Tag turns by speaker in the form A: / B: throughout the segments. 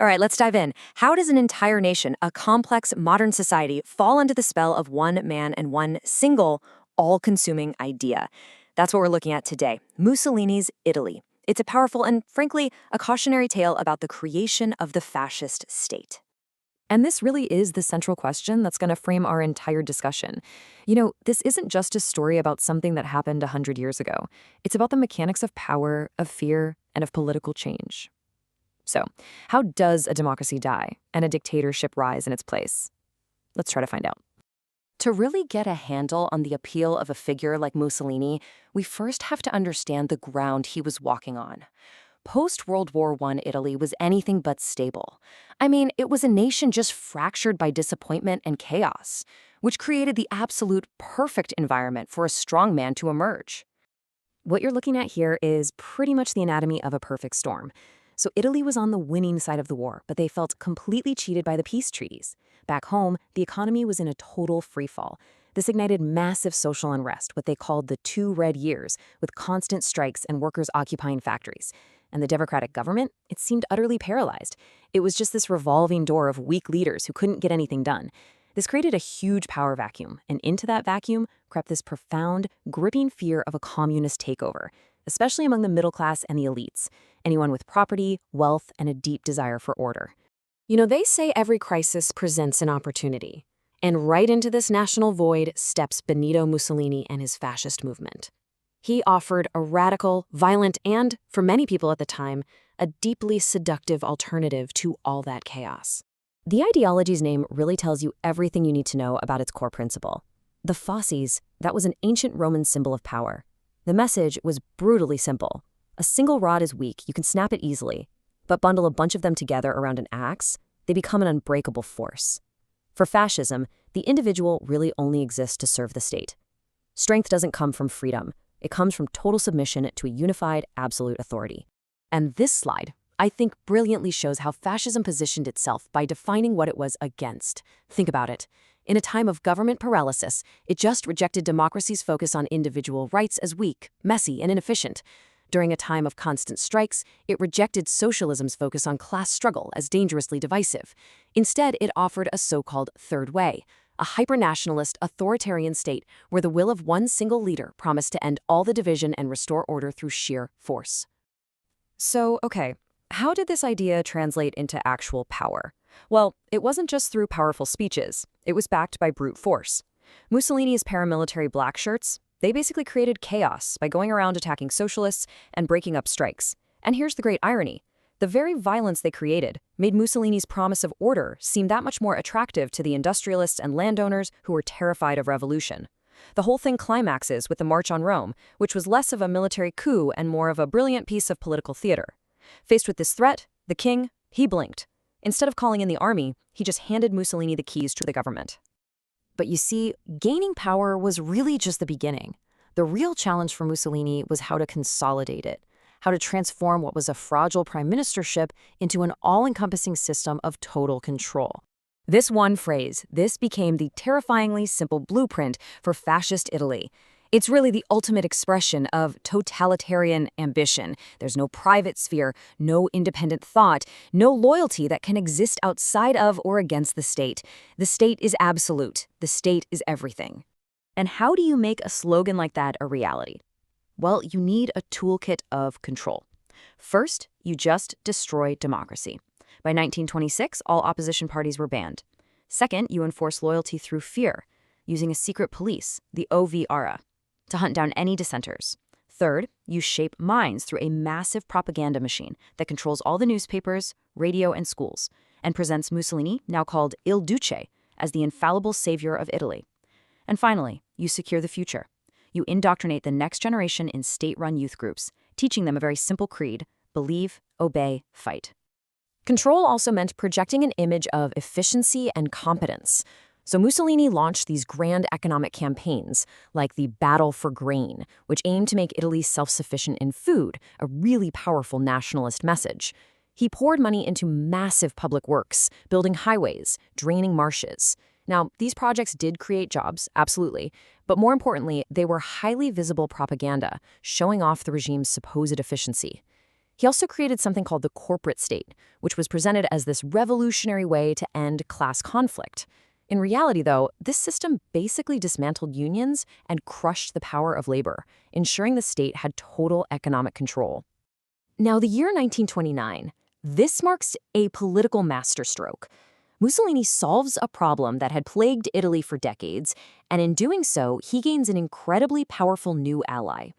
A: All right, let's dive in. How does an entire nation, a complex modern society, fall under the spell of one man and one single, all consuming idea? That's what we're looking at today Mussolini's Italy. It's a powerful and, frankly, a cautionary tale about the creation of the fascist state. And this really is the central question that's going to frame our entire discussion. This isn't just a story about something that happened 100 years ago. It's about the mechanics of power, of fear, and of political change. So, how does a democracy die and a dictatorship rise in its place? Let's try to find out. To really get a handle on the appeal of a figure like Mussolini, we first have to understand the ground he was walking on. Post-World War I Italy was anything but stable. I mean, it was a nation just fractured by disappointment and chaos, which created the absolute perfect environment for a strong man to emerge. What you're looking at here is pretty much the anatomy of a perfect storm. So Italy was on the winning side of the war, but they felt completely cheated by the peace treaties. Back home, the economy was in a total freefall. This ignited massive social unrest, what they called the 2 Red Years, with constant strikes and workers occupying factories. And the democratic government, it seemed utterly paralyzed. It was just this revolving door of weak leaders who couldn't get anything done. This created a huge power vacuum, and into that vacuum crept this profound, gripping fear of a communist takeover, especially among the middle class and the elites, anyone with property, wealth, and a deep desire for order. They say every crisis presents an opportunity. And right into this national void steps Benito Mussolini and his fascist movement. He offered a radical, violent, and, for many people at the time, a deeply seductive alternative to all that chaos. The ideology's name really tells you everything you need to know about its core principle. The fasces, that was an ancient Roman symbol of power. The message was brutally simple. A single rod is weak, you can snap it easily. But bundle a bunch of them together around an axe, they become an unbreakable force. For fascism, the individual really only exists to serve the state. Strength doesn't come from freedom. It comes from total submission to a unified, absolute authority. And this slide, I think, brilliantly shows how fascism positioned itself by defining what it was against. Think about it. In a time of government paralysis, it just rejected democracy's focus on individual rights as weak, messy, and inefficient. During a time of constant strikes, it rejected socialism's focus on class struggle as dangerously divisive. Instead, it offered a so-called third way, a hyper-nationalist, authoritarian state where the will of one single leader promised to end all the division and restore order through sheer force. So, okay, how did this idea translate into actual power? Well, it wasn't just through powerful speeches. It was backed by brute force. Mussolini's paramilitary black shirts, they basically created chaos by going around attacking socialists and breaking up strikes. And here's the great irony. The very violence they created made Mussolini's promise of order seem that much more attractive to the industrialists and landowners who were terrified of revolution. The whole thing climaxes with the March on Rome, which was less of a military coup and more of a brilliant piece of political theater. Faced with this threat, the king, he blinked. Instead of calling in the army, he just handed Mussolini the keys to the government. But you see, gaining power was really just the beginning. The real challenge for Mussolini was how to consolidate it, how to transform what was a fragile prime ministership into an all-encompassing system of total control. This one phrase, this became the terrifyingly simple blueprint for fascist Italy. It's really the ultimate expression of totalitarian ambition. There's no private sphere, no independent thought, no loyalty that can exist outside of or against the state. The state is absolute. The state is everything. And how do you make a slogan like that a reality? Well, you need a toolkit of control. First, you just destroy democracy. By 1926, all opposition parties were banned. Second, you enforce loyalty through fear, using a secret police, the OVRA, to hunt down any dissenters. Third, you shape minds through a massive propaganda machine that controls all the newspapers, radio, and schools, and presents Mussolini, now called Il Duce, as the infallible savior of Italy. And finally, you secure the future. You indoctrinate the next generation in state-run youth groups, teaching them a very simple creed: believe, obey, fight. Control also meant projecting an image of efficiency and competence. So Mussolini launched these grand economic campaigns, like the Battle for Grain, which aimed to make Italy self-sufficient in food, a really powerful nationalist message. He poured money into massive public works, building highways, draining marshes. Now, these projects did create jobs, absolutely, but more importantly, they were highly visible propaganda, showing off the regime's supposed efficiency. He also created something called the corporate state, which was presented as this revolutionary way to end class conflict. In reality, though, this system basically dismantled unions and crushed the power of labor, ensuring the state had total economic control. Now, the year 1929, this marks a political masterstroke. Mussolini solves a problem that had plagued Italy for decades, and in doing so, he gains an incredibly powerful new ally.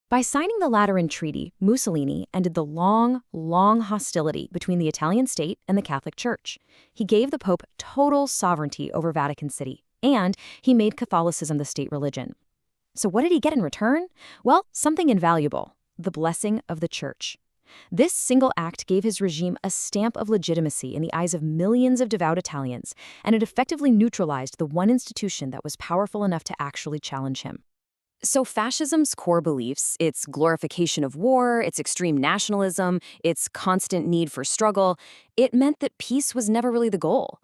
A: By signing the Lateran Treaty, Mussolini ended the long hostility between the Italian state and the Catholic Church. He gave the Pope total sovereignty over Vatican City, and he made Catholicism the state religion. So what did he get in return? Well, something invaluable: the blessing of the Church. This single act gave his regime a stamp of legitimacy in the eyes of millions of devout Italians, and it effectively neutralized the one institution that was powerful enough to actually challenge him. So fascism's core beliefs, its glorification of war, its extreme nationalism, its constant need for struggle, it meant that peace was never really the goal.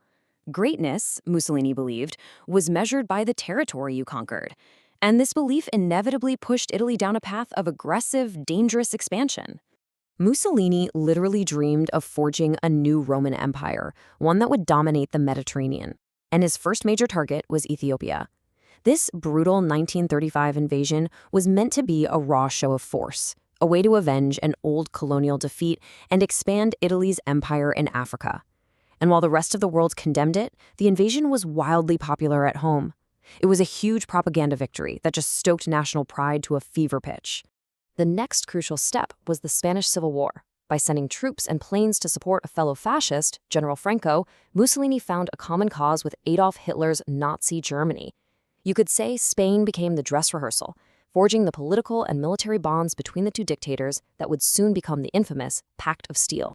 A: Greatness, Mussolini believed, was measured by the territory you conquered. And this belief inevitably pushed Italy down a path of aggressive, dangerous expansion. Mussolini literally dreamed of forging a new Roman Empire, one that would dominate the Mediterranean. And his first major target was Ethiopia. This brutal 1935 invasion was meant to be a raw show of force, a way to avenge an old colonial defeat and expand Italy's empire in Africa. And while the rest of the world condemned it, the invasion was wildly popular at home. It was a huge propaganda victory that just stoked national pride to a fever pitch. The next crucial step was the Spanish Civil War. By sending troops and planes to support a fellow fascist, General Franco, Mussolini found a common cause with Adolf Hitler's Nazi Germany. You could say Spain became the dress rehearsal, forging the political and military bonds between the two dictators that would soon become the infamous Pact of Steel.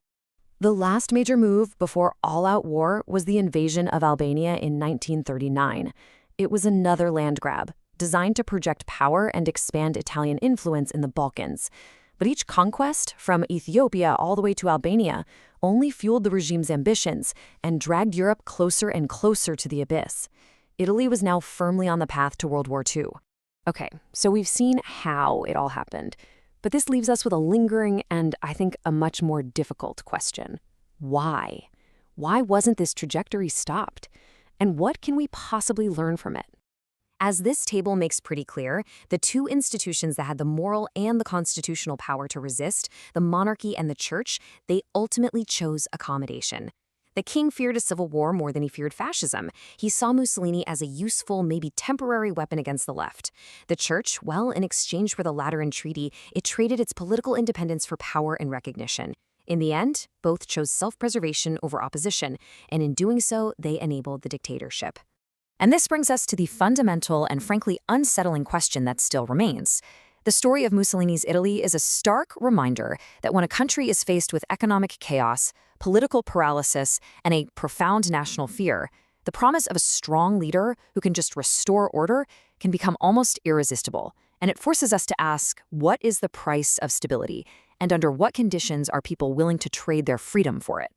A: The last major move before all-out war was the invasion of Albania in 1939. It was another land grab, designed to project power and expand Italian influence in the Balkans. But each conquest, from Ethiopia all the way to Albania, only fueled the regime's ambitions and dragged Europe closer and closer to the abyss. Italy was now firmly on the path to World War II. Okay, so we've seen how it all happened, but this leaves us with a lingering and, I think, a much more difficult question. Why? Why wasn't this trajectory stopped? And what can we possibly learn from it? As this table makes pretty clear, the two institutions that had the moral and the constitutional power to resist, the monarchy and the church, they ultimately chose accommodation. The king feared a civil war more than he feared fascism. He saw Mussolini as a useful, maybe temporary weapon against the left. The church, well, in exchange for the Lateran Treaty, it traded its political independence for power and recognition. In the end, both chose self-preservation over opposition, and in doing so, they enabled the dictatorship. And this brings us to the fundamental and frankly unsettling question that still remains. The story of Mussolini's Italy is a stark reminder that when a country is faced with economic chaos, political paralysis, and a profound national fear, the promise of a strong leader who can just restore order can become almost irresistible. And it forces us to ask, what is the price of stability? And under what conditions are people willing to trade their freedom for it?